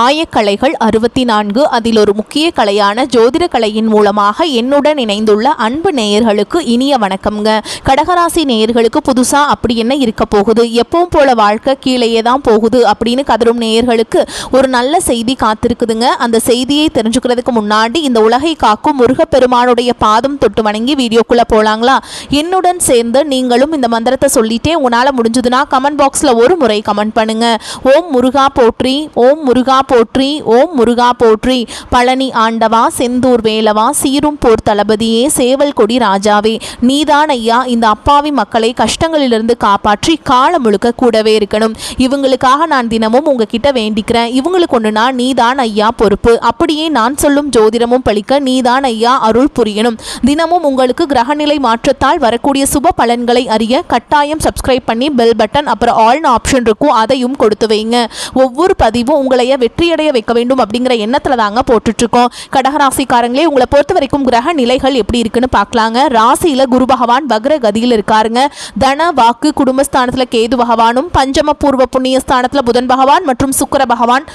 ஆயக்கலைகள் 64 அதில் ஒரு முக்கிய கலையான ஜோதிட கலையின் மூலமாக என்னுடன் இணைந்துள்ள அன்பு நேயர்களுக்கு இனிய வணக்கம்ங்க. கடகராசி நேயர்களுக்கு புதுசா அப்படி என்ன இருக்க போகுது, எப்பவும் போல வாழ்க்கை கீழேயே தான் போகுது அப்படின்னு கதரும் நேயர்களுக்கு ஒரு நல்ல செய்தி காத்திருக்குதுங்க. அந்த செய்தியை தெரிஞ்சுக்கிறதுக்கு முன்னாடி இந்த உலகை காக்கும் முருகப்பெருமானுடைய பாதம் தொட்டு வணங்கி வீடியோக்குள்ள போலாங்களா? என்னுடன் சேர்ந்து நீங்களும் இந்த மந்திரத்தை சொல்லிட்டே உங்களால முடிஞ்சதுன்னா கமெண்ட் பாக்ஸ்ல ஒரு முறை கமெண்ட் பண்ணுங்க. ஓம் முருகா போற்றி, ஓம் முருகா போற்றி, ஓம் முருகா போற்றி. பழனி ஆண்டவா, செந்தூர் வேலவா, சீரும் போர் தளபதியே, சேவல் கொடி ராஜாவே, நீதான் ஐயா இந்த அப்பாவி மக்களை கஷ்டங்களிலிருந்து காப்பாற்றி காலம் முழுக்க கூடவே இருக்கணும். இவங்களுக்காக நான் தினமும் உங்ககிட்ட வேண்டிக்கிறேன். இவங்களுக்கு ஒண்ணுனா நீதான் ஐயா பொறுப்பு. அப்படியே நான் சொல்லும் ஜோதிடமும் பழிக்க நீதான் ஐயா அருள் புரியணும். தினமும் உங்களுக்கு கிரகநிலை மாற்றத்தால் வரக்கூடிய சுப பலன்களை அறிய கட்டாயம் சப்ஸ்கிரைப் பண்ணி பெல் பட்டன் அப்புறம் ஆல்னு ஆப்ஷன் இருக்கும், அதையும் கொடுத்து வைங்க. ஒவ்வொரு பதிவும் உங்களைய வெற்றியடைய வைக்க வேண்டும் அப்படிங்கிற எண்ணத்துல தாங்க போட்டுட்டு இருக்கோம். கடகராசிக்காரங்களே, உங்களை பொறுத்த வரைக்கும் கிரக நிலைகள் எப்படி இருக்குன்னு பார்க்கலாங்க. ராசியில குரு பகவான் வக்ர கதியில் இருக்காருங்க. தன வாக்கு குடும்பஸ்தானத்துல கேது பகவானும், பஞ்சம பூர்வ புண்ணிய ஸ்தானத்துல புதன் பகவான் மற்றும் சுக்கிர பகவான்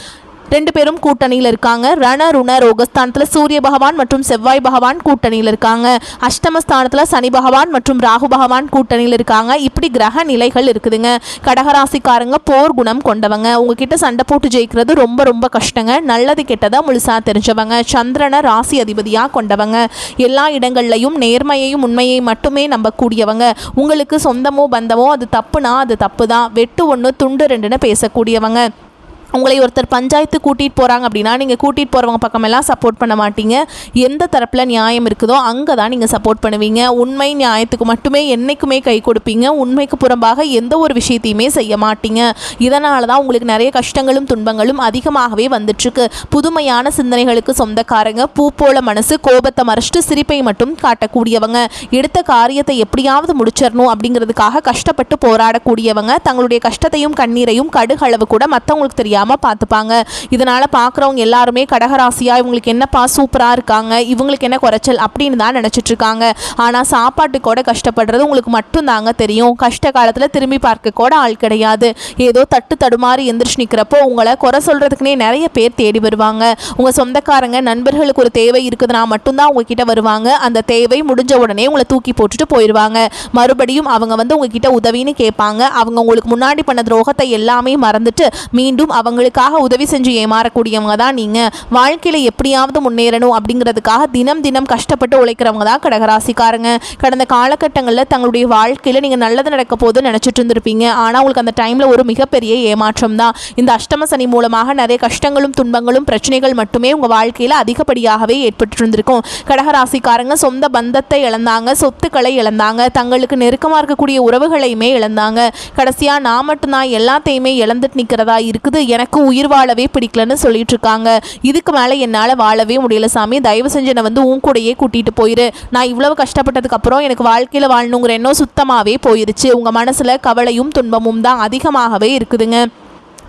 ரெண்டு பேரும் கூட்டணியில் இருக்காங்க. ரண ருண ரோகஸ்தானத்தில் சூரிய பகவான் மற்றும் செவ்வாய் பகவான் கூட்டணியில் இருக்காங்க. அஷ்டமஸ்தானத்தில் சனி பகவான் மற்றும் ராகு பகவான் கூட்டணியில் இருக்காங்க. இப்படி கிரக நிலைகள் இருக்குதுங்க. கடகராசிக்காரங்க போர் குணம் கொண்டவங்க. உங்ககிட்ட சண்டை போட்டு ஜெயிக்கிறது ரொம்ப ரொம்ப கஷ்டங்க. நல்லது கெட்டதை முழுசா தெரிஞ்சவங்க. சந்திரனை ராசி அதிபதியாக கொண்டவங்க. எல்லா இடங்கள்லையும் நேர்மையையும் உண்மையை மட்டுமே நம்பக்கூடியவங்க. உங்களுக்கு சொந்தமோ பந்தமோ அது தப்புனா அது தப்பு தான், வெட்டு ஒன்று துண்டு ரெண்டுன்னு பேசக்கூடியவங்க. உங்களை ஒருத்தர் பஞ்சாயத்து கூட்டிகிட்டு போகிறாங்க அப்படின்னா நீங்கள் கூட்டிகிட்டு போகிறவங்க பக்கமெல்லாம் சப்போர்ட் பண்ண மாட்டீங்க. எந்த தரப்பில் நியாயம் இருக்குதோ அங்கே தான் நீங்கள் சப்போர்ட் பண்ணுவீங்க. உண்மை நியாயத்துக்கு மட்டுமே என்றைக்குமே கை கொடுப்பீங்க. உண்மைக்கு புறம்பாக எந்த ஒரு விஷயத்தையுமே செய்ய மாட்டீங்க. இதனால தான் உங்களுக்கு நிறைய கஷ்டங்களும் துன்பங்களும் அதிகமாகவே வந்துட்டுருக்கு. புதுமையான சிந்தனைகளுக்கு சொந்தக்காரங்க. பூ போல மனசு, கோபத்தை மறைச்சிட்டு சிரிப்பை மட்டும் காட்டக்கூடியவங்க. எடுத்த காரியத்தை எப்படியாவது முடிச்சிடணும் அப்படிங்கிறதுக்காக கஷ்டப்பட்டு போராடக்கூடியவங்க. தங்களுடைய கஷ்டத்தையும் கண்ணீரையும் கடுகளவு கூட மற்றவங்களுக்கு தெரியாது பார்த்துப்பாங்க. இதனால பார்க்குறவங்க எல்லாருமே கடகராசியா இவங்களுக்கு என்னப்பா சூப்பரா இருக்காங்க, இவங்களுக்கு என்ன குறைச்சல் அப்படின்னு தான் நினைச்சிட்டு இருக்காங்க. ஆனா சாப்பாட்டுக்கூட கஷ்டப்படுறது உங்களுக்கு மட்டும் தாங்க தெரியும். கஷ்ட காலத்துல திரும்பி பார்க்க கூட ஆள் கிடையாது. ஏதோ தட்டு தடுமாறி எந்திரிச்சு நிற்கிறப்போ உங்களை குறை சொல்றதுக்குன்னே நிறைய பேர் தேடி வருவாங்க. உங்க சொந்தக்காரங்க நண்பர்களுக்கு ஒரு தேவை இருக்குதுன்னா மட்டும்தான் உங்ககிட்ட வருவாங்க. அந்த தேவை முடிஞ்ச உடனே உங்களை தூக்கி போட்டுட்டு போயிடுவாங்க. மறுபடியும் அவங்க உங்ககிட்ட உதவின்னு கேட்பாங்க. அவங்க உங்களுக்கு முன்னாடி பண்ண துரோகத்தை எல்லாமே மறந்துட்டு மீண்டும் அவங்களுக்காக உதவி செஞ்சு ஏமாறக்கூடியவங்க தான் நீங்க. வாழ்க்கையில எப்படியாவது முன்னேறணும் அப்படிங்கிறதுக்காக தினம் தினம் கஷ்டப்பட்டு உழைக்கிறவங்க தான் கடகராசிக்காரங்க. கடந்த காலகட்டங்களில் தங்களுடைய வாழ்க்கையில நீங்க நல்லது நடக்க போது நினைச்சிட்டு இருந்திருப்பீங்க. ஆனா உங்களுக்கு அந்த டைம்ல ஒரு மிகப்பெரிய ஏமாற்றம் தான். இந்த அஷ்டம சனி மூலமாக நிறைய கஷ்டங்களும் துன்பங்களும் பிரச்சனைகள் மட்டுமே உங்க வாழ்க்கையில அதிகப்படியாகவே ஏற்பட்டு இருந்திருக்கும். கடகராசிக்காரங்க சொந்த பந்தத்தை இழந்தாங்க, சொத்துக்களை இழந்தாங்க, தங்களுக்கு நெருக்கமா இருக்கக்கூடிய உறவுகளையுமே இழந்தாங்க. கடைசியா நான் மட்டும்தான் எல்லாத்தையுமே இழந்துட்டு நிற்கிறதா இருக்குது, எனக்கு உயிர் வாழவே பிடிக்கலன்னு சொல்லிட்டு இருக்காங்க. இதுக்கு மேலே என்னால் வாழவே முடியல சாமி, தயவு செஞ்சு என்னை உன் கூடையே கூட்டிகிட்டு போயிரு. நான் இவ்வளவு கஷ்டப்பட்டதுக்கு அப்புறம் எனக்கு வாழ்க்கையில் வாழணுங்கிற எண்ணம் சுத்தமாகவே போயிருச்சு. உங்கள் மனசில் கவலையும் துன்பமும் தான் அதிகமாகவே இருக்குதுங்க.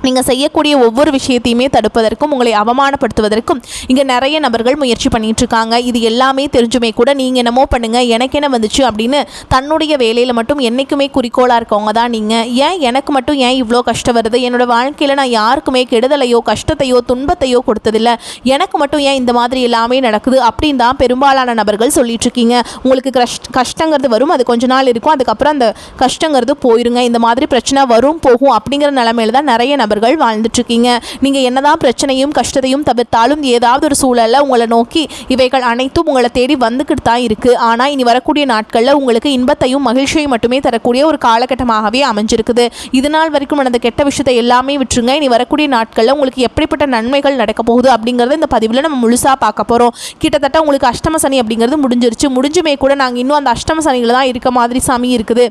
நீங்கள் செய்யக்கூடிய ஒவ்வொரு விஷயத்தையுமே தடுப்பதற்கும் உங்களை அவமானப்படுத்துவதற்கும் இங்கே நிறைய நபர்கள் முயற்சி பண்ணிட்டு இருக்காங்க. இது எல்லாமே தெரிஞ்சுமே கூட நீங்கள் என்னமோ பண்ணுங்க, எனக்கு என்ன வந்துச்சு அப்படின்னு தன்னுடைய வேலையில் மட்டும் என்றைக்குமே குறிக்கோளாக இருக்கவங்க தான் நீங்கள். ஏன் எனக்கு மட்டும் ஏன் இவ்வளோ கஷ்டம் வருது, என்னோட வாழ்க்கையில் நான் யாருக்குமே கெடுதலையோ கஷ்டத்தையோ துன்பத்தையோ கொடுத்ததில்லை, எனக்கு மட்டும் ஏன் இந்த மாதிரி எல்லாமே நடக்குது அப்படின்னு தான் பெரும்பாலான நபர்கள் சொல்லிட்டு இருக்கீங்க. உங்களுக்கு கஷ்டங்கிறது வரும், அது கொஞ்ச நாள் இருக்கும், அதுக்கப்புறம் அந்த கஷ்டங்கிறது போயிருங்க. இந்த மாதிரி பிரச்சனை வரும் போகும் அப்படிங்கிற நிலைமையில தான் நிறைய நபர்கள் வாழ்ந்துட்டு இருக்கீங்க. நீங்க என்னதான் பிரச்சனையும் கஷ்டத்தையும் தவிர்த்தாலும் ஏதாவது ஒரு சூழல்ல உங்களை நோக்கி இவைகள் அனைத்தும் உங்களை தேடி வந்துக்கிட்டு தான் இருக்கு. ஆனா இனி வரக்கூடிய நாட்கள்ல உங்களுக்கு இன்பத்தையும் மகிழ்ச்சியையும் மட்டுமே தரக்கூடிய ஒரு காலகட்டமாகவே அமைஞ்சிருக்குது. இது நாள் வரைக்கும் நடந்த கெட்ட விஷயத்தை எல்லாமே விட்டுருங்க. இனி வரக்கூடிய நாட்கள்ல உங்களுக்கு எப்படிப்பட்ட நன்மைகள் நடக்க போகுது அப்படிங்கறத இந்த பதிவுல நம்ம முழுசா பார்க்க போறோம். கிட்டத்தட்ட உங்களுக்கு அஷ்டம சனி அப்படிங்கிறது முடிஞ்சிருச்சு. முடிஞ்சுமே கூட நாங்க இன்னும் அந்த அஷ்டம சனியில தான் இருக்க மாதிரி சாமி இருக்குது.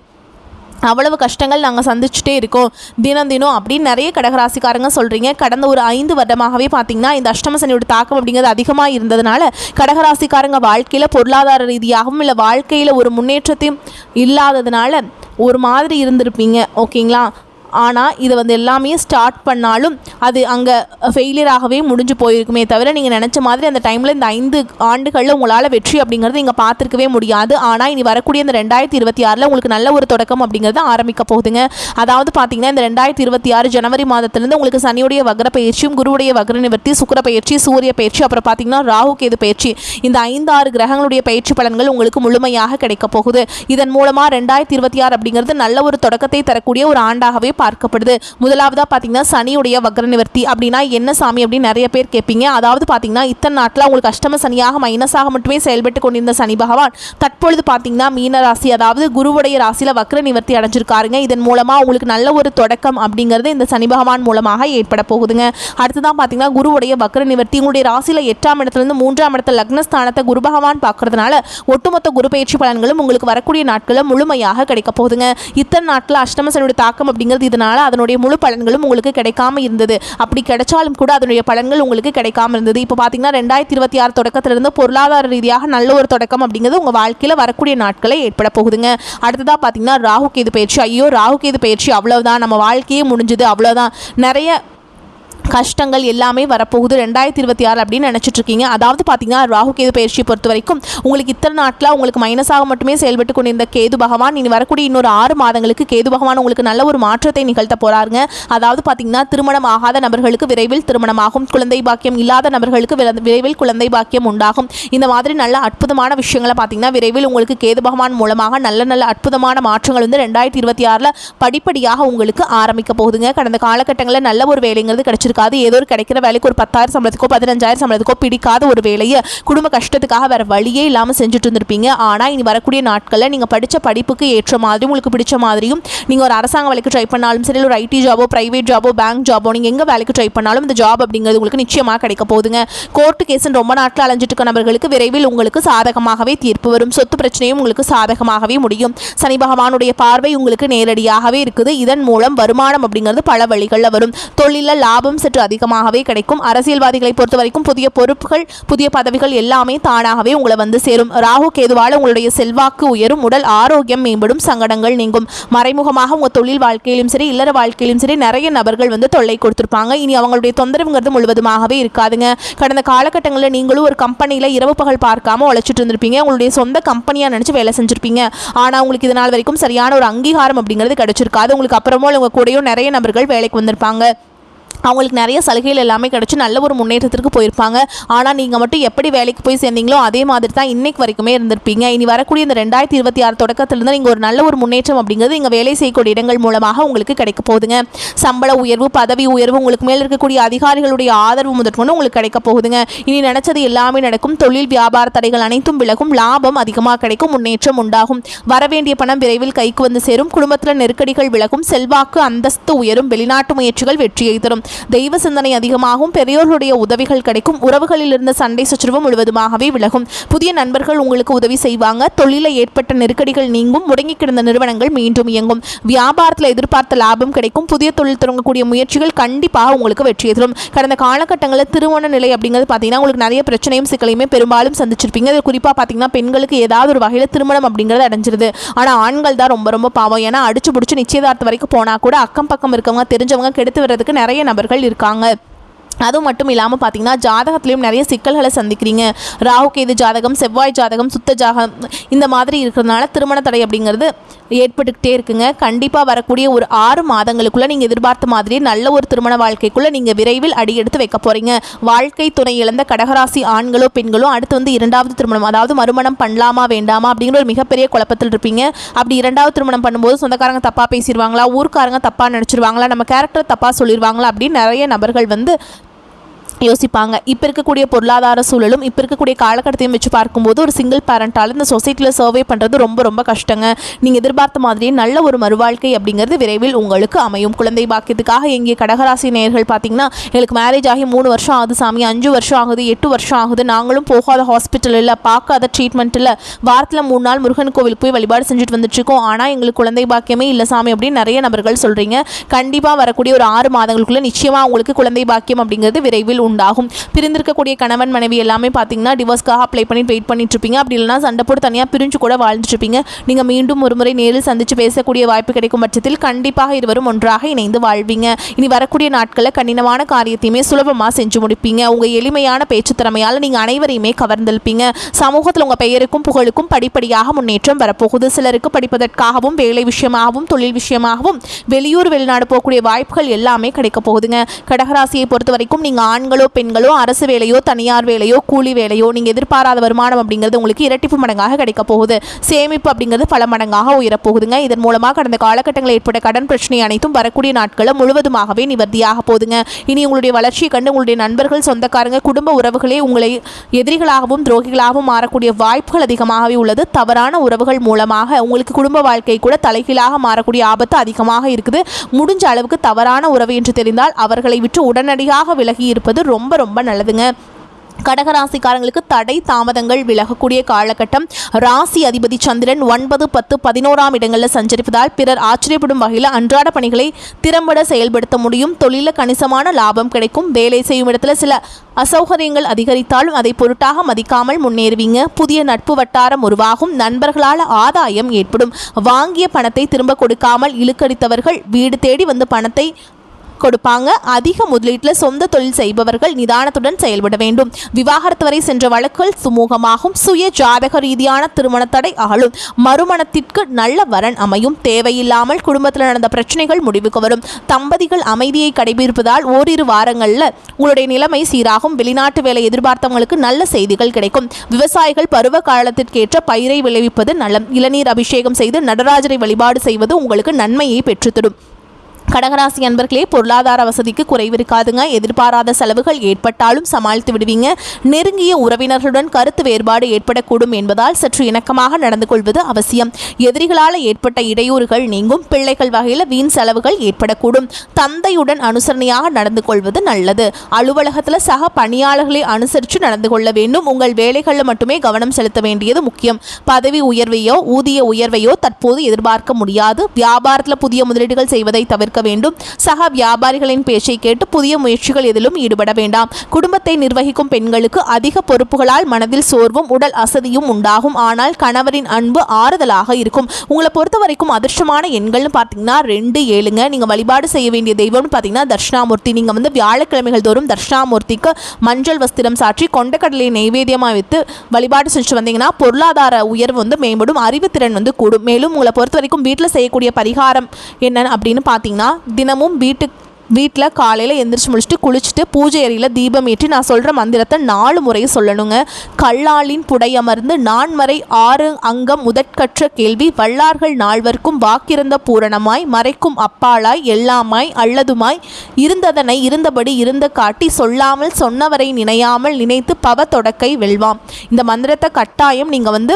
அவ்வளவு கஷ்டங்கள் நாங்கள் சந்திச்சுட்டே இருக்கோம் தினம் தினம் அப்படின்னு நிறைய கடகராசிக்காரங்க சொல்கிறீங்க. கடந்த ஒரு 5 வருடமாகவே பார்த்தீங்கன்னா இந்த அஷ்டம சனியோட தாக்கம் அப்படிங்கிறது அதிகமாக இருந்ததுனால கடகராசிக்காரங்க வாழ்க்கையில் பொருளாதார ரீதியாகவும் இல்லை வாழ்க்கையில் ஒரு முன்னேற்றத்தையும் இல்லாததுனால ஒரு மாதிரி இருந்திருப்பீங்க. ஓகேங்களா? ஆனால் இது வந்து எல்லாமே ஸ்டார்ட் பண்ணாலும் அது அங்கே ஃபெயிலியராகவே முடிஞ்சு போயிருக்குமே தவிர நீங்கள் நினச்ச மாதிரி அந்த டைமில் இந்த 5 ஆண்டுகளில் உங்களால் வெற்றி அப்படிங்கிறது நீங்கள் பார்த்துருக்கவே முடியாது. ஆனால் இனி வரக்கூடிய இந்த 2026 உங்களுக்கு நல்ல ஒரு தொடக்கம் அப்படிங்கிறது ஆரம்பிக்க போகுதுங்க. அதாவது பார்த்தீங்கன்னா இந்த 2026 ஜனவரி மாதத்திலிருந்து உங்களுக்கு சனியுடைய வக்ர பயிற்சியும் குருவுடைய வக்ர நிவர்த்தி சுக்கிர பயிற்சி சூரிய பயிற்சி அப்புறம் பார்த்தீங்கன்னா ராகு கேது பயிற்சி இந்த 5-6 கிரகங்களுடைய பயிற்சி பலன்கள் உங்களுக்கு முழுமையாக கிடைக்க போகுது. இதன் மூலமாக 2026 அப்படிங்கிறது நல்ல ஒரு தொடக்கத்தை தரக்கூடிய ஒரு ஆண்டாகவே பார்க்கப்படுது. முதலாவதாக பார்த்தீங்கன்னா சனியுடைய வக்ர நிவர்த்தி அப்படின்னா என்ன சாமி அப்படின்னு நிறைய பேர் கேட்பீங்க. அதாவது பார்த்தீங்கன்னா இத்தனை நாட்டில் உங்களுக்கு அஷ்டம சனியாக மைனஸாக மட்டுமே செயல்பட்டு கொண்டிருந்த சனி பகவான் தற்பொழுது பார்த்தீங்கன்னா மீன ராசி அதாவது குருவுடைய ராசியில் வக்ர நிவர்த்தி அடைஞ்சிருக்காருங்க. இதன் மூலமாக உங்களுக்கு நல்ல ஒரு தொடக்கம் அப்படிங்கிறது இந்த சனி பகவான் மூலமாக ஏற்பட போகுதுங்க. அடுத்ததான் பார்த்தீங்கன்னா குருவுடைய வக்ர நிவர்த்தி உங்களுடைய ராசியில் 8ஆம் இடத்துலேருந்து 3ஆம் இடத்துல லக்னஸ்தானத்தை குரு பகவான் பார்க்கறதுனால ஒட்டுமொத்த குரு பயிற்சி பலன்களும் உங்களுக்கு வரக்கூடிய நாட்களில் முழுமையாக கிடைக்க போகுதுங்க. இத்தனை நாட்டில் அஷ்டம சனியுடைய தாக்கம் அப்படிங்கிறது இதனால அதனுடைய முழு பலன்களும் உங்களுக்கு கிடைக்காம இருந்தது. அப்படி கிடைச்சாலும் கூட அதனுடைய பலன்கள் உங்களுக்கு கிடைக்காம இருந்தது. இப்போ பார்த்தீங்கன்னா 2026 தொடக்கத்திலிருந்து பொருளாதார ரீதியாக நல்ல ஒரு தொடக்கம் அப்படிங்கிறது உங்கள் வாழ்க்கையில் வரக்கூடிய நாட்களை ஏற்பட போகுதுங்க. அடுத்ததாக பார்த்தீங்கன்னா ராகு கேது பயிற்சி. ஐயோ ராகு கேது பயிற்சி அவ்வளவுதான் நம்ம வாழ்க்கையே முடிஞ்சுது அவ்வளோதான் நிறைய கஷ்டங்கள் எல்லாமே வரப்போகுது 2026 அப்படின்னு நினச்சிட்டு இருக்கீங்க. அதாவது பார்த்தீங்கன்னா ராகு கேது பயிற்சியை பொறுத்த வரைக்கும் உங்களுக்கு இத்தனை நாட்டில் உங்களுக்கு மைனஸாக மட்டுமே செயல்பட்டு கொண்டிருந்த கேது பகவான் இனி வரக்கூடிய இன்னொரு 6 மாதங்களுக்கு கேது பகவான் உங்களுக்கு நல்ல ஒரு மாற்றத்தை நிகழ்த்த போகிறாருங்க. அதாவது பார்த்தீங்கன்னா திருமணம் ஆகாத நபர்களுக்கு விரைவில் திருமணமாகும், குழந்தை பாக்கியம் இல்லாத நபர்களுக்கு விரைவில் குழந்தை பாக்கியம் உண்டாகும். இந்த மாதிரி நல்ல அற்புதமான விஷயங்களை பார்த்தீங்கன்னா விரைவில் உங்களுக்கு கேது பகவான் மூலமாக நல்ல நல்ல அற்புதமான மாற்றங்கள் வந்து 2026 படிப்படியாக உங்களுக்கு ஆரம்பிக்க போகுதுங்க. கடந்த காலகட்டங்களில் நல்ல ஒரு வேலைங்கிறது கிடைச்சிருக்கு. ஏதோ ஒரு கிடைக்கிற வேலைக்கு ஒரு 10,000 சம்பளத்துக்கோ 15,000 சம்பளத்துக்கோ பிடிக்காத ஒரு வேலையை குடும்ப கஷ்டத்துக்காக வேற வழியே இல்லாமல் செஞ்சுட்டு இருந்திருப்பீங்க. ஆனால் இனி வரக்கூடிய நாட்களில் நீங்கள் படித்த படிப்புக்கு ஏற்ற மாதிரி உங்களுக்கு பிடிச்ச மாதிரியும் நீங்கள் ஒரு அரசாங்க வேலைக்கு ட்ரை பண்ணாலும் சரி ஒரு ஐடி ஜாபோ பிரைவேட் ஜாபோ பேங்க் ஜாபோ நீங்கள் எங்கே வேலைக்கு ட்ரை பண்ணாலும் இந்த ஜாப் அப்படிங்கிறது உங்களுக்கு நிச்சயமாக கிடைக்க போகுதுங்க. கோர்ட்டு கேஸுன்னு ரொம்ப நாட்டில் அலைஞ்சிட்டு இருக்க நபர்களுக்கு விரைவில் உங்களுக்கு சாதகமாகவே தீர்ப்பு வரும். சொத்து பிரச்சனையும் உங்களுக்கு சாதகமாகவே முடியும். சனி பகவானுடைய பார்வை உங்களுக்கு நேரடியாகவே இருக்குது. இதன் மூலம் வருமானம் அப்படிங்கிறது பல வழிகளில் வரும். தொழிலில் லாபம் சற்று அதிகமாகவே கிடைக்கும். அரசியல்வாதிகளை பொறுத்த வரைக்கும் புதிய பொறுப்புகள் புதிய பதவிகள் எல்லாமே தானாகவே உங்களை வந்து சேரும். ராகு கேதுவால் உங்களுடைய செல்வாக்கு உயரும், உடல் ஆரோக்கியம் மேம்படும், சங்கடங்கள் நீங்கும். மறைமுகமாக உங்கள் தொழில் வாழ்க்கையிலும் சரி இல்லற வாழ்க்கையிலும் சரி நிறைய நபர்கள் வந்து தொல்லை கொடுத்துருப்பாங்க. இனி அவங்களுடைய தொந்தரவுங்கிறது முழுவதுமாகவே இருக்காதுங்க. கடந்த காலகட்டங்களில் நீங்களும் ஒரு கம்பெனியில் இரவு பகல் பார்க்காம உழைச்சிட்டு இருந்திருப்பீங்க. உங்களுடைய சொந்த கம்பெனியாக நினச்சி வேலை செஞ்சுருப்பீங்க. ஆனால் உங்களுக்கு இதனால் வரைக்கும் சரியான ஒரு அங்கீகாரம் அப்படிங்கிறது கிடைச்சிருக்காது. உங்களுக்கு அப்புறமா உங்கள் கூடயும் நிறைய நபர்கள் வேலைக்கு வந்திருப்பாங்க. அவங்களுக்கு நிறைய சலுகைகள் எல்லாமே கிடச்சி நல்ல ஒரு முன்னேற்றத்திற்கு போயிருப்பாங்க. ஆனால் நீங்கள் மட்டும் எப்படி வேலைக்கு போய் சேர்ந்தீங்களோ அதே மாதிரி தான் இன்னைக்கு வரைக்குமே இருந்திருப்பீங்க. இனி வரக்கூடிய இந்த 2026 தொடக்கத்திலிருந்து நீங்கள் ஒரு நல்ல ஒரு முன்னேற்றம் அப்படிங்கிறது இங்கே வேலை செய்யக்கூடிய இடங்கள் மூலமாக உங்களுக்கு கிடைக்க போகுதுங்க. சம்பள உயர்வு பதவி உயர்வு உங்களுக்கு மேலே இருக்கக்கூடிய அதிகாரிகளுடைய ஆதரவு முதற்கொண்டு உங்களுக்கு கிடைக்க போகுதுங்க. இனி நினைச்சது எல்லாமே நடக்கும். தொழில் வியாபார தடைகள் அனைத்தும் விலகும், லாபம் அதிகமாக கிடைக்கும், முன்னேற்றம் உண்டாகும். வரவேண்டிய பணம் விரைவில் கைக்கு வந்து சேரும், குடும்பத்தில் நெருக்கடிகள் விலகும், செல்வாக்கு அந்தஸ்து உயரும், வெளிநாட்டு முயற்சிகள் வெற்றியை தரும், தெய்வ சிந்தனை அதிகமாகும், பெரியோர்களுடைய உதவிகள் கிடைக்கும், உறவுகளில் இருந்த சண்டை சச்சரவு முழுவதுமாகவே விலகும், புதிய நண்பர்கள் உங்களுக்கு உதவி செய்வாங்க, தொழிலில் ஏற்பட்ட நெருக்கடிகள் நீங்கும், முடங்கி கிடந்த நிறுவனங்கள் மீண்டும் இயங்கும், வியாபாரத்தில் எதிர்பார்த்த லாபம் கிடைக்கும், புதிய தொழில் தொடங்கக்கூடிய முயற்சிகள் கண்டிப்பாக உங்களுக்கு வெற்றியை தரும். கடந்த காலகட்டங்களில் திருமண நிலை அப்படிங்கிறது பார்த்தீங்கன்னா உங்களுக்கு நிறைய பிரச்சனையும் சிக்கலையுமே பெரும்பாலும் சந்திச்சிருப்பீங்க. அது குறிப்பாக பார்த்தீங்கன்னா பெண்களுக்கு ஏதாவது ஒரு வகையில் திருமணம் அப்படிங்கிறது அடைஞ்சிருது. ஆனால் ஆண்கள் தான் ரொம்ப ரொம்ப பாவம். ஏன்னா அடிச்சு பிடிச்சி நிச்சயதார்த்தம் வரைக்கும் போனால் கூட அக்கம் பக்கம் இருக்கவங்க தெரிஞ்சவங்க கெடுத்து வர்றதுக்கு நிறைய நபர்கள் இருக்காங்க. அதுவும் மட்டும் இல்லாமல் பார்த்தீங்கன்னா ஜாதகத்திலையும் நிறைய சிக்கல்களை சந்திக்கிறீங்க. ராகு கேது ஜாதகம் செவ்வாய் ஜாதகம் சுத்த ஜாதகம் இந்த மாதிரி இருக்கிறதுனால திருமண தடை அப்படிங்கிறது ஏற்பட்டுக்கிட்டே இருக்குங்க. கண்டிப்பாக வரக்கூடிய ஒரு 6 மாதங்களுக்குள்ளே நீங்கள் எதிர்பார்த்த மாதிரி நல்ல ஒரு திருமண வாழ்க்கைக்குள்ளே நீங்கள் விரைவில் அடியெடுத்து வைக்க போகிறீங்க. வாழ்க்கை துணை இழந்த கடகராசி ஆண்களோ பெண்களோ அடுத்து வந்து 2வது திருமணம் அதாவது மறுமணம் பண்ணலாமா வேண்டாமா அப்படிங்கிற ஒரு மிகப்பெரிய குழப்பத்தில் இருப்பீங்க. அப்படி 2வது திருமணம் பண்ணும்போது சொந்தக்காரங்க தப்பாக பேசிடுவாங்களா, ஊர்க்காரங்க தப்பாக நினச்சிருவாங்களா, நம்ம கேரக்டர் தப்பாக சொல்லிடுவாங்களா அப்படின்னு நிறைய நபர்கள் வந்து யோசிப்பாங்க. இப்போ இருக்கக்கூடிய பொருளாதார சூழலும் இப்போ இருக்கக்கூடிய காலகட்டத்தையும் வச்சு பார்க்கும்போது ஒரு சிங்கிள் பேரண்டால் இந்த சொசைட்டியில் சர்வே பண்ணுறது ரொம்ப ரொம்ப கஷ்டங்க. நீங்கள் எதிர்பார்த்த மாதிரியே நல்ல ஒரு மறுவாழ்க்கை அப்படிங்கிறது விரைவில் உங்களுக்கு அமையும். குழந்தை பாக்கியத்துக்காக எங்கே கடகராசி நேயர்கள் பார்த்தீங்கன்னா எங்களுக்கு மேரேஜ் ஆகி 3 வருஷம் ஆகுது சாமி, 5 வருஷம் ஆகுது, 8 வருஷம் ஆகுது, நாங்களும் போகாத ஹாஸ்பிட்டல் இல்லை, பார்க்காத ட்ரீட்மெண்ட் இல்லை, வாரத்தில் 3 நாள் முருகன் கோவிலுக்கு போய் வழிபாடு செஞ்சுட்டு வந்துட்டுருக்கோம், ஆனால் எங்களுக்கு குழந்தை பாக்கியமே இல்லை சாமி அப்படின்னு நிறைய நபர்கள் சொல்கிறீங்க. கண்டிப்பாக வரக்கூடிய ஒரு 6 மாதங்களுக்குள்ளே நிச்சயமாக உங்களுக்கு குழந்தை பாக்கியம் அப்படிங்கிறது விரைவில் உண்டாகும். பிரிந்திருக்கக்கூடிய கணவன் மனைவி எல்லாமே பார்த்தீங்கன்னா டிவோர்ஸ்க்காக அப்ளை பண்ணி வெயிட் பண்ணிட்டு இருப்பீங்க. அப்படி இல்லைனா சண்டை போட்டு தனியாக பிரிஞ்சு கூட வாழ்ந்துட்டு இருப்பீங்க. நீங்கள் மீண்டும் ஒரு முறை நேரில் சந்தித்து பேசக்கூடிய வாய்ப்பு கிடைக்கும் பட்சத்தில் கண்டிப்பாக இருவரும் ஒன்றாக இணைந்து வாழ்வீங்க. இனி வரக்கூடிய நாட்களில் கடினமான காரியத்தையுமே சுலபமாக செஞ்சு முடிப்பீங்க. உங்கள் எளிமையான பேச்சு திறமையால் நீங்கள் அனைவரையுமே கவர்ந்திருப்பீங்க. சமூகத்தில் உங்கள் பெயருக்கும் புகழுக்கும் படிப்படியாக முன்னேற்றம் வரப்போகுது. சிலருக்கு படிப்பதற்காகவும் வேலை விஷயமாகவும் தொழில் விஷயமாகவும் வெளியூர் வெளிநாடு போகக்கூடிய வாய்ப்புகள் எல்லாமே கிடைக்க போகுதுங்க. கடகராசியை பொறுத்த வரைக்கும் நீங்கள் ஆண்களோ பெண்களோ அரசு வேலையோ தனியார் வேலையோ கூலி வேலையோ நீங்கள் எதிர்பாராத வருமானம் அப்படிங்கிறது உங்களுக்கு இரட்டிப்பு மடங்காக கிடைக்க போகுது. சேமிப்பு அப்படிங்கிறது பல மடங்காக உயரப்போகுதுங்க. இதன் மூலமாக கடந்த காலகட்டங்களில் ஏற்பட்ட கடன் பிரச்சனை அனைத்தும் வரக்கூடிய நாட்களில் முழுவதுமாகவே நிவர்த்தியாக போகுதுங்க. இனி உங்களுடைய வளர்ச்சியை கண்டு உங்களுடைய நண்பர்கள் சொந்தக்காரங்க குடும்ப உறவுகளே உங்களை எதிரிகளாகவும் துரோகிகளாகவும் மாறக்கூடிய வாய்ப்புகள் அதிகமாகவே உள்ளது. தவறான உறவுகள் மூலமாக உங்களுக்கு குடும்ப வாழ்க்கை கூட தலைகீழாக மாறக்கூடிய ஆபத்து அதிகமாக இருக்குது. முடிஞ்ச அளவுக்கு தவறான உறவு என்று தெரிந்தால் அவர்களை விட்டு உடனடியாக விலகி இருப்பது ரொம்ப ரொம்ப நல்லதுங்க. கடகராசிக்காரங்களுக்கு தடை தாமதங்கள் விலகக்கூடிய காலகட்டம். ராசி அதிபதி சந்திரன் 9, 10, 11ஆம் இடங்களில் சஞ்சரிப்பதால் பிறர் ஆச்சரியப்படும் வகையில் அன்றாட பணிகளை திறம்பட செயல்படுத்த முடியும். தொழிலில் கணிசமான லாபம் கிடைக்கும். வேலை செய்யும் இடத்துல சில அசௌகரியங்கள் அதிகரித்தாலும் அதை பொருட்டாக மதிக்காமல் முன்னேறுவீங்க. புதிய நட்பு வட்டாரம் உருவாகும். நண்பர்களால் ஆதாயம் ஏற்படும். வாங்கிய பணத்தை திரும்ப கொடுக்காமல் இழுக்கடித்தவர்கள் வீடு தேடி வந்து பணத்தை கொடுப்பாங்க. அதிக முதலீட்டில் சொந்த தொழில் செய்பவர்கள் நிதானத்துடன் செயல்பட வேண்டும். விவாகரத்து வரை சென்ற வழக்குகள் சுமூகமாகும். சுய ஜாதக ரீதியான திருமண தடை அகலும். மறுமணத்திற்கு நல்ல வரன் அமையும். தேவையில்லாமல் குடும்பத்தில் நடந்த பிரச்சனைகள் முடிவுக்கு வரும். தம்பதிகள் அமைதியை கடைபிடிப்பதால் ஓரிரு வாரங்களில் உங்களுடைய நிலைமை சீராகும். வெளிநாட்டு வேலை எதிர்பார்த்தவங்களுக்கு நல்ல செய்திகள் கிடைக்கும். விவசாயிகள் பருவ காலத்திற்கேற்ற பயிரை விளைவிப்பது நலம். இளநீர் அபிஷேகம் செய்து நடராஜரை வழிபாடு செய்வது உங்களுக்கு நன்மையை பெற்றுத்தரும். கடகராசி அன்பர்களே, பொருளாதார வசதிக்கு குறைவிருக்காதுங்க. எதிர்பாராத செலவுகள் ஏற்பட்டாலும் சமாளித்து விடுவீங்க. நெருங்கிய உறவினர்களுடன் கருத்து வேறுபாடு ஏற்படக்கூடும் என்பதால் சற்று இணக்கமாக நடந்து கொள்வது அவசியம். எதிரிகளால் ஏற்பட்ட இடையூறுகள் நீங்கும். பிள்ளைகள் வகையில் வீண் செலவுகள் ஏற்படக்கூடும். தந்தையுடன் அனுசரணையாக நடந்து கொள்வது நல்லது. அலுவலகத்தில் சக பணியாளர்களை அனுசரித்து நடந்து கொள்ள வேண்டும். உங்கள் வேலைகளில் மட்டுமே கவனம் செலுத்த வேண்டியது முக்கியம். பதவி உயர்வையோ ஊதிய உயர்வையோ தற்போது எதிர்பார்க்க முடியாது. வியாபாரத்தில் புதிய முதலீடுகள் செய்வதை தவிர்க்க வேண்டும். சக வியாபாரிகளின் பேச்சை கேட்டு புதிய முயற்சிகள் எதிலும் ஈடுபட வேண்டாம். குடும்பத்தை நிர்வகிக்கும் பெண்களுக்கு அதிக பொறுப்புகளால் மனதில் சோர்வும் உடல் அசதியும் உண்டாகும். ஆனால் கணவரின் அன்பு ஆறுதலாக இருக்கும். உங்களை பொறுத்த வரைக்கும் அதிர்ஷ்டமான எண்கள்னு பார்த்தீங்கன்னா 2, 7ங்க. நீங்கள் வழிபாடு செய்ய வேண்டிய தெய்வம்னு பார்த்தீங்கன்னா தட்சிணாமூர்த்தி. நீங்கள் வந்து வியாழக்கிழமைகள் தோறும் தட்சிணாமூர்த்திக்கு மஞ்சள் வஸ்திரம் சாற்றி கொண்டக்கடலை நெய்வேத்தியமாக வைத்து வழிபாடு செஞ்சு வந்தீங்கன்னா பொருளாதார உயர்வு வந்து மேம்படும். அறிவுத்திறன் வந்து கூடும். மேலும் உங்களை பொறுத்த வரைக்கும் வீட்டில் செய்யக்கூடிய பரிகாரம் என்னன்னு அப்படின்னு பார்த்தீங்கன்னா தினமும் வீட்டில் காலையில் எந்திரிச்சு முடிச்சுட்டு குளிச்சுட்டு பூஜை அறையில் தீபம் ஏற்றி நான் சொல்கிற மந்திரத்தை 4 முறை சொல்லணுங்க. கல்லாலின் புடையமர்ந்து நான்மறை 6 அங்கம் முதற்கற்ற கேள்வி வல்லார்கள் நால்வர்க்கும் வாக்கிறந்த பூரணமாய் மறைக்கும் அப்பாலாய் எல்லாமாய் அல்லதுமாய் இருந்ததனை இருந்தபடி இருந்த காட்டி சொல்லாமல் சொன்னவரை நினையாமல் நினைத்து பவ தொடக்கை வெல்வாம். இந்த மந்திரத்தை கட்டாயம் நீங்கள் வந்து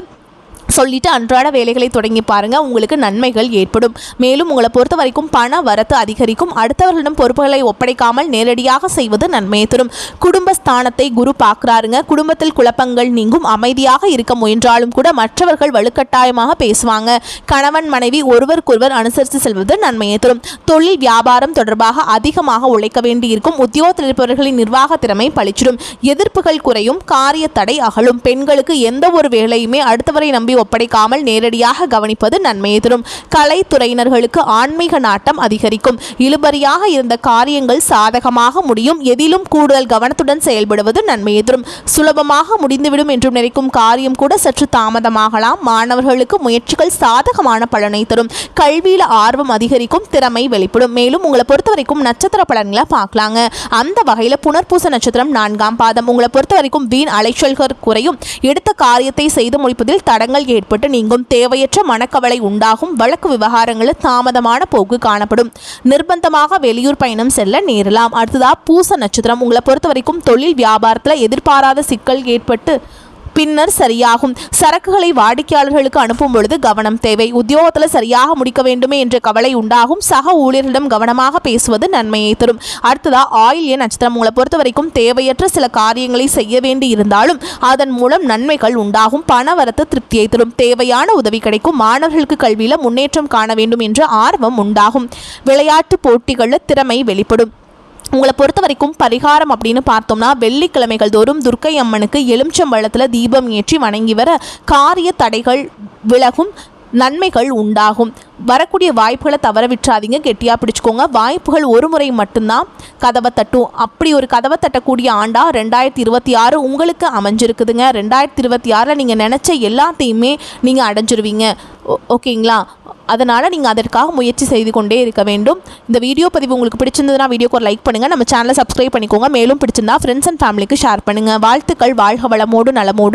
சொல்லிட்டு அன்றாட வேலைகளை தொடங்கி பாருங்க. உங்களுக்கு நன்மைகள் ஏற்படும். மேலும் உங்களை பொறுத்த வரைக்கும் பண வரத்து அதிகரிக்கும். அடுத்தவர்களிடம் பொறுப்புகளை ஒப்படைக்காமல் நேரடியாக செய்வது நன்மையை தரும். குடும்பஸ்தானத்தை குரு பார்க்குறாருங்க. குடும்பத்தில் குழப்பங்கள் நீங்கும். அமைதியாக இருக்க முயன்றாலும் கூட மற்றவர்கள் வலுக்கட்டாயமாக பேசுவாங்க. கணவன் மனைவி ஒருவருக்கொருவர் அனுசரித்து செல்வது நன்மையை தரும். தொழில் வியாபாரம் தொடர்பாக அதிகமாக உழைக்க வேண்டியிருக்கும். உத்தியோகத்தில் இருப்பவர்களின் நிர்வாக திறமை பளிச்சிடும். எதிர்ப்புகள் குறையும். காரிய தடை அகலும். பெண்களுக்கு எந்த ஒரு வேலையுமே அடுத்தவரை நம்பி ஒப்படைக்காமல் நேரடியாக கவனிப்பது நன்மையை தரும். கலைத்துறையினர்களுக்கு ஆன்மீக நாட்டம் அதிகரிக்கும். இழுபறியாக இருந்த காரியங்கள் சாதகமாக முடியும். எதிலும் கூடுதல் கவனத்துடன் செயல்படுவது நன்மையை தரும். சுலபமாக முடிந்துவிடும் என்று நினைக்கும் காரியம் கூட சற்று தாமதமாகலாம். மாணவர்களுக்கு முயற்சிகள் சாதகமான பலனை தரும். கல்வியில் ஆர்வம் அதிகரிக்கும். திறமை வெளிப்படும். மேலும் உங்களை பொறுத்த வரைக்கும் நட்சத்திர பலன்களை பார்க்கலாங்க. அந்த வகையில் புனர்பூச நட்சத்திரம் 4ஆம் பாதம். உங்களை பொறுத்த வரைக்கும் வீண் அலைச்சல்கள் குறையும். எடுத்த காரியத்தை செய்து முடிப்பதில் தடங்கள் ஏற்பட்டு நீங்கும். தேவையற்ற மனக்கவலை உண்டாகும். வழக்கு விவகாரங்களில் தாமதமான போக்கு காணப்படும். நிர்பந்தமாக வெளியூர் பயணம் செல்ல நேரலாம். அடுத்ததா பூச நட்சத்திரம். உங்களை பொறுத்த வரைக்கும் தொழில் வியாபாரத்தில் எதிர்பாராத சிக்கல் ஏற்பட்டு பின்னர் சரியாகும். சரக்குகளை வாடிக்கையாளர்களுக்கு அனுப்பும் பொழுது கவனம் தேவை. உத்தியோகத்தில் சரியாக முடிக்க வேண்டுமே என்ற கவலை உண்டாகும். சக ஊழியர்களிடம் கவனமாக பேசுவது நன்மையை தரும். அடுத்ததா ஆயில்ய நட்சத்திரம். உங்களை பொறுத்த வரைக்கும் தேவையற்ற சில காரியங்களை செய்ய வேண்டி இருந்தாலும் அதன் மூலம் நன்மைகள் உண்டாகும். பணவரத்து திருப்தியை தரும். தேவையான உதவி கிடைக்கும். மாணவர்களுக்கு கல்வியில் முன்னேற்றம் காண வேண்டும் என்ற ஆர்வம் உண்டாகும். விளையாட்டு போட்டிகளில் திறமை வெளிப்படும். உங்களை பொறுத்த வரைக்கும் பரிகாரம் அப்படின்னு பார்த்தோம்னா வெள்ளிக்கிழமைகள் தோறும் துர்க்கை அம்மனுக்கு எலுமிச்சம்பழத்தில் தீபம் ஏற்றி வணங்கி வர காரிய தடைகள் விலகும், நன்மைகள் உண்டாகும். வரக்கூடிய வாய்ப்புகளை தவற விட்டுறாதீங்க, கெட்டியாக பிடிச்சிக்கோங்க. வாய்ப்புகள் ஒரு முறை மட்டும்தான் கதவை தட்டும். அப்படி ஒரு கதவை தட்டக்கூடிய ஆண்டா 2026 உங்களுக்கு அமைஞ்சிருக்குதுங்க. 2026 நீங்கள் நினச்ச எல்லாத்தையுமே நீங்கள் அடைஞ்சிருவீங்க. ஓகேங்களா? அதனால் நீங்கள் அதற்காக முயற்சி செய்து கொண்டே இருக்க வேண்டும். இந்த வீடியோ பதிவு உங்களுக்கு பிடிச்சிருந்ததுன்னா வீடியோக்கு ஒரு லைக் பண்ணுங்கள், நம்ம சேனலை சப்ஸ்கிரைப் பண்ணிக்கோங்க. மேலும் பிடிச்சிருந்தா ஃப்ரெண்ட்ஸ் அண்ட் ஃபேமிலிக்கு ஷேர் பண்ணுங்கள். வாழ்த்துக்கள். வாழ்க வளமோடு நலமோடு.